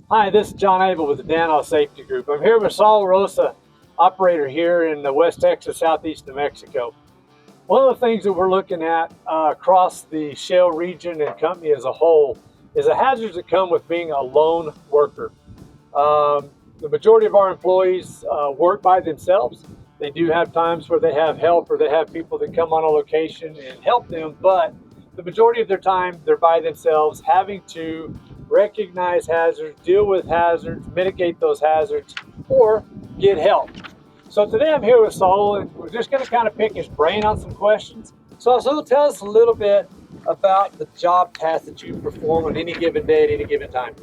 Hi, this is John Abel with the Danos Safety Group. I'm here with Saul Rosa, operator here in West Texas, southeast New Mexico. One of the things that we're looking at across the shale region and company as a whole is the hazards that come with being a lone worker. The majority of our employees work by themselves. They do have times where they have help or they have people that come on a location and help them, but the majority of their time they're by themselves, having to recognize hazards, deal with hazards, mitigate those hazards, or get help. So today I'm here with Saul, and we're just going to kind of pick his brain on some questions. So Saul, tell us a little bit about the job tasks that you perform on any given day at any given time.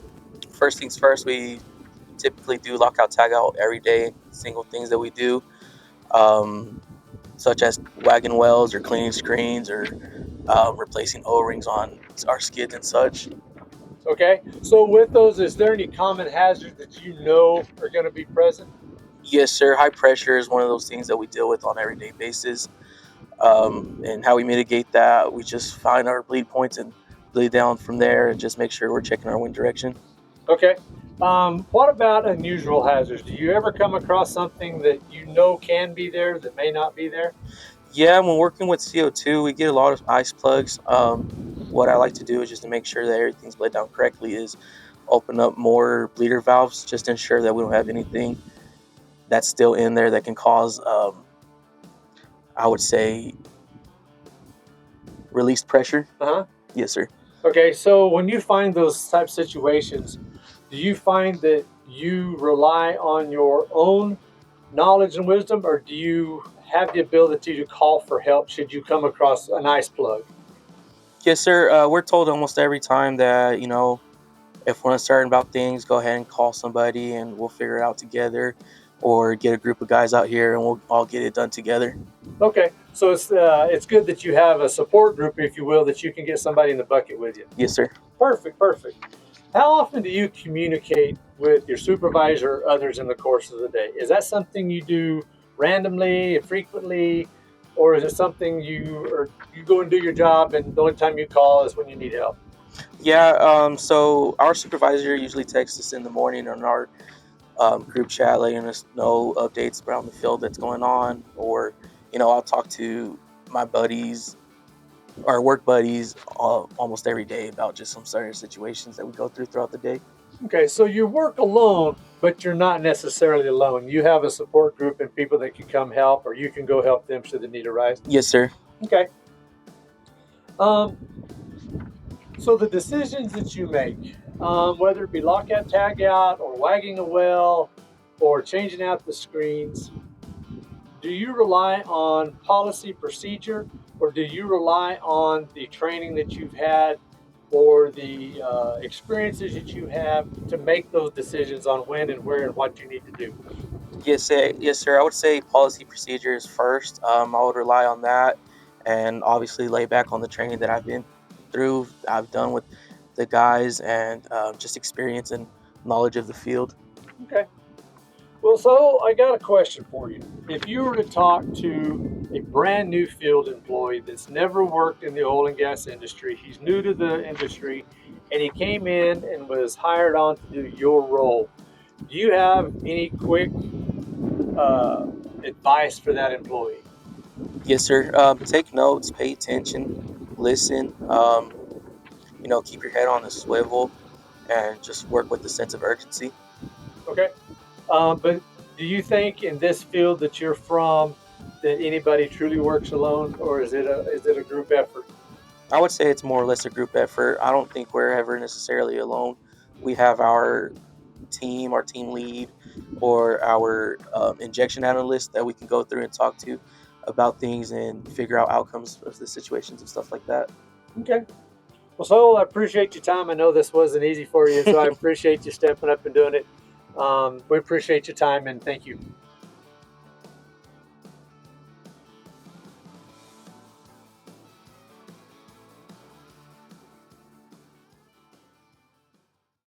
First things first, we typically do lockout tag out every day, single things that we do, um, such as wagging wells or cleaning screens or replacing O-rings on our skids and such. Okay, so with those, is there any common hazards that you know are going to be present? Yes, sir. High pressure is one of those things that we deal with on an everyday basis. And how we mitigate that, we just find our bleed points and bleed down from there and just make sure we're checking our wind direction. Okay. What about unusual hazards? Do you ever come across something that you know can be there that may not be there? Yeah, when working with CO2, we get a lot of ice plugs. What I like to do is just to make sure that everything's bled down correctly is open up more bleeder valves just to ensure that we don't have anything that's still in there that can cause, I would say, released pressure. Uh huh. Yes, sir. Okay, so when you find those type situations, do you find that you rely on your own knowledge and wisdom, or do you have the ability to call for help should you come across an ice plug? Yes, sir. We're told almost every time that, if we're uncertain about things, go ahead and call somebody and we'll figure it out together, or get a group of guys out here and we'll all get it done together. Okay, so it's good that you have a support group, if you will, that you can get somebody in the bucket with you. Yes, sir. Perfect, perfect. How often do you communicate with your supervisor or others in the course of the day? Is that something you do randomly and frequently, or is it something you go and do your job and the only time you call is when you need help? Yeah, so our supervisor usually texts us in the morning on our group chat, letting us know updates around the field that's going on, or I'll talk to my buddies, our work buddies, almost every day about just some certain situations that we go through throughout the day. Okay, so you work alone, but you're not necessarily alone. You have a support group and people that can come help, or you can go help them should the need arise. Yes, sir. Okay. Um, So the decisions that you make, whether it be lockout, tag out, or wagging a well, or changing out the screens, do you rely on policy procedure, or do you rely on the training that you've had or the experiences that you have to make those decisions on when and where and what you need to do? Yes, sir. I would say policy procedures first. I would rely on that, and obviously lay back on the training that I've done with the guys, and just experience and knowledge of the field. Okay. Well, so I got a question for you. If you were to talk to a brand new field employee that's never worked in the oil and gas industry, he's new to the industry, and he came in and was hired on to do your role, do you have any quick uh, advice for that employee? Yes, sir. Take notes, pay attention, listen. Keep your head on a swivel, and just work with a sense of urgency. Okay. But do you think in this field that you're from that anybody truly works alone, or is it a group effort? I would say it's more or less a group effort. I don't think we're ever necessarily alone. We have our team lead, or our injection analyst that we can go through and talk to about things and figure out outcomes of the situations and stuff like that. Okay. Well, so I appreciate your time. I know this wasn't easy for you, so I appreciate you stepping up and doing it. We appreciate your time and thank you.